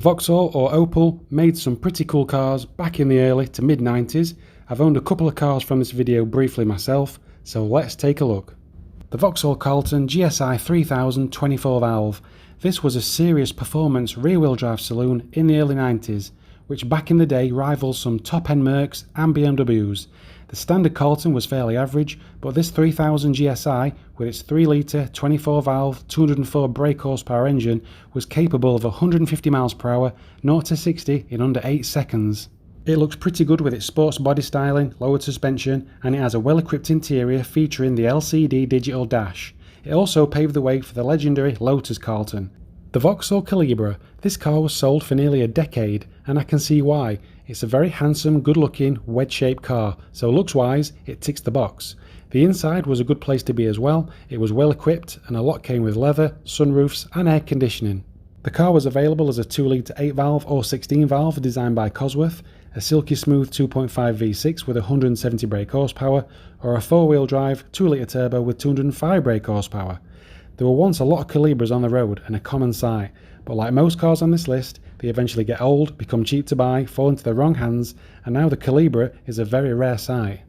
Vauxhall or Opel made some pretty cool cars back in the early to mid 90s. I've owned a couple of cars from this video briefly myself, so let's take a look. The Vauxhall Carlton GSI 3000 24 valve. This was a serious performance rear-wheel drive saloon in the early 90s, which back in the day rivals some top-end Mercs and BMWs. The standard Carlton was fairly average, but this 3000 GSI with its 3 litre 24 valve 204 brake horsepower engine was capable of 150 mph 0 to 60 in under 8 seconds. It looks pretty good with its sports body styling, lowered suspension, and it has a well-equipped interior featuring the LCD digital dash. It also paved the way for the legendary Lotus Carlton. The Vauxhall Calibra. This car was sold for nearly a decade, and I can see why. It's a very handsome, good-looking, wedge-shaped car, so looks-wise, it ticks the box. The inside was a good place to be as well. It was well-equipped, and a lot came with leather, sunroofs, and air conditioning. The car was available as a 2 litre 8 valve or 16 valve designed by Cosworth, a silky smooth 2.5 V6 with 170 brake horsepower, or a 4-wheel drive 2 litre turbo with 205 brake horsepower. There were once a lot of Calibras on the road and a common sight, but like most cars on this list, they eventually get old, become cheap to buy, fall into the wrong hands, and now the Calibra is a very rare sight.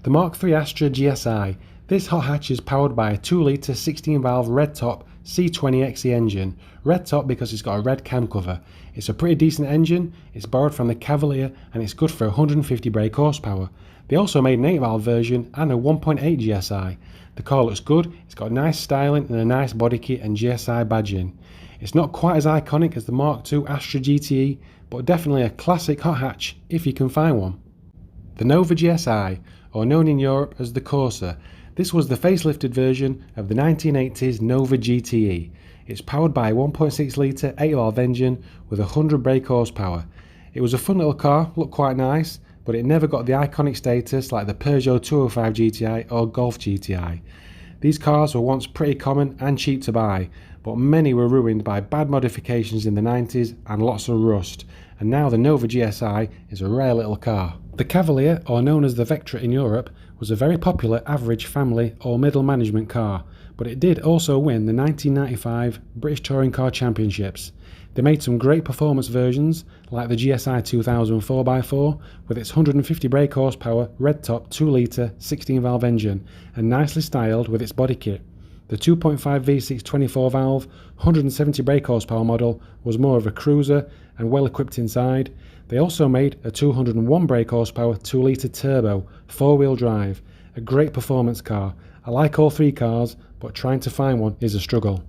The Mark III Astra GSI. This hot hatch is powered by a 2 litre 16 valve red top C20XE engine. Red top because it's got a red cam cover. It's a pretty decent engine, it's borrowed from the Cavalier and it's good for 150 brake horsepower. They also made an 8 valve version and a 1.8 GSI. The car looks good, it's got nice styling and a nice body kit and GSI badging. It's not quite as iconic as the Mark II Astra GTE, but definitely a classic hot hatch if you can find one. The Nova GSI, or known in Europe as the Corsa. This was the facelifted version of the 1980s Nova GTE. It's powered by a 1.6 litre 8 valve engine with 100 brake horsepower. It was a fun little car, looked quite nice, but it never got the iconic status like the Peugeot 205 GTI or Golf GTI. These cars were once pretty common and cheap to buy, but many were ruined by bad modifications in the 90s and lots of rust, and now the Nova GSI is a rare little car. The Cavalier, or known as the Vectra in Europe, was a very popular average family or middle management car, but it did also win the 1995 British Touring Car Championships. They made some great performance versions, like the GSI 2000 4x4 with its 150 brake horsepower red top 2 litre 16 valve engine and nicely styled with its body kit. The 2.5 V6 24 valve 170 brake horsepower model was more of a cruiser and well equipped inside. They also made a 201 brake horsepower 2 litre turbo 4-wheel drive, a great performance car. I like all three cars, but trying to find one is a struggle.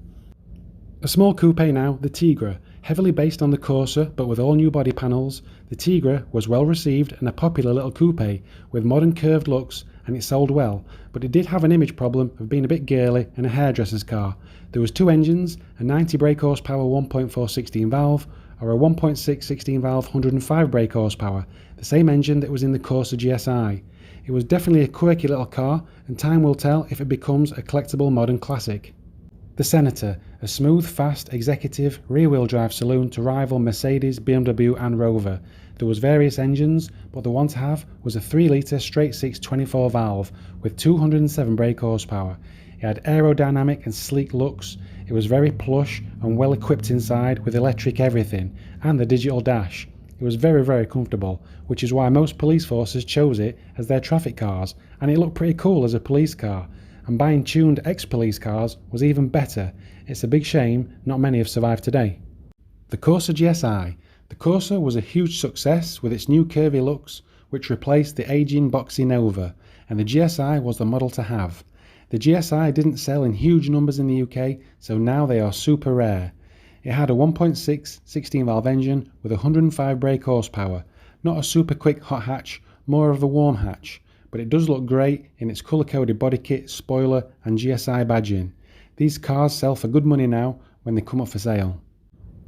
A small coupe now, the Tigra. Heavily based on the Corsa but with all new body panels, the Tigra was well received and a popular little coupe with modern curved looks, and it sold well, but it did have an image problem of being a bit girly and a hairdresser's car. There was two engines, a 90 brake horsepower 1.4 16 valve or a 1.6 16 valve 105 brake horsepower, the same engine that was in the Corsa GSI. It was definitely a quirky little car, and time will tell if it becomes a collectible modern classic. The Senator, a smooth, fast, executive, rear-wheel drive saloon to rival Mercedes, BMW and Rover. There was various engines, but the one to have was a 3 litre straight 6 24 valve with 207 brake horsepower. It had aerodynamic and sleek looks. It was very plush and well equipped inside with electric everything and the digital dash. It was very comfortable, which is why most police forces chose it as their traffic cars, and it looked pretty cool as a police car. And buying tuned ex-police cars was even better. It's a big shame not many have survived today. The Corsa GSI. The Corsa was a huge success with its new curvy looks, which replaced the aging boxy Nova, and the GSI was the model to have. The GSI didn't sell in huge numbers in the UK, so now they are super rare. It had a 1.6 16 valve engine with 105 brake horsepower, not a super quick hot hatch, more of a warm hatch. But it does look great in its colour-coded body kit, spoiler and GSI badging. These cars sell for good money now when they come up for sale.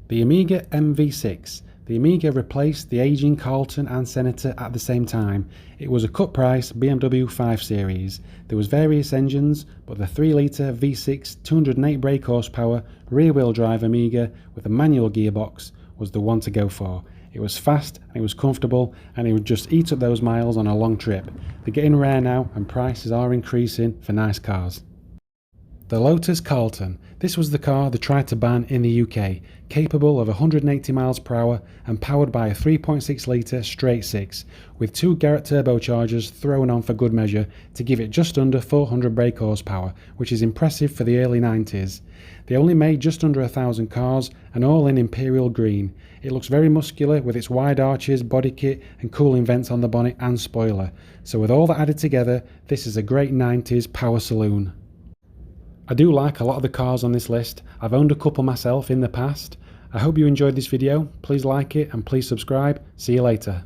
The Amiga MV6. The Amiga replaced the aging Carlton and Senator at the same time. It was a cut price BMW 5 Series. There was various engines, but the 3 litre V6 208 brake horsepower rear-wheel drive Amiga with a manual gearbox was the one to go for. It was fast and it was comfortable, and it would just eat up those miles on a long trip. They're getting rare now and prices are increasing for nice cars. The Lotus Carlton. This was the car they tried to ban in the UK, capable of 180 miles per hour and powered by a 3.6 litre straight six, with 2 Garrett turbochargers thrown on for good measure to give it just under 400 brake horsepower, which is impressive for the early 90s. They only made just under 1,000 cars and all in imperial green. It looks very muscular with its wide arches, body kit and cooling vents on the bonnet and spoiler. So with all that added together, this is a great 90s power saloon. I do like a lot of the cars on this list. I've owned a couple myself in the past. I hope you enjoyed this video. Please like it and please subscribe. See you later.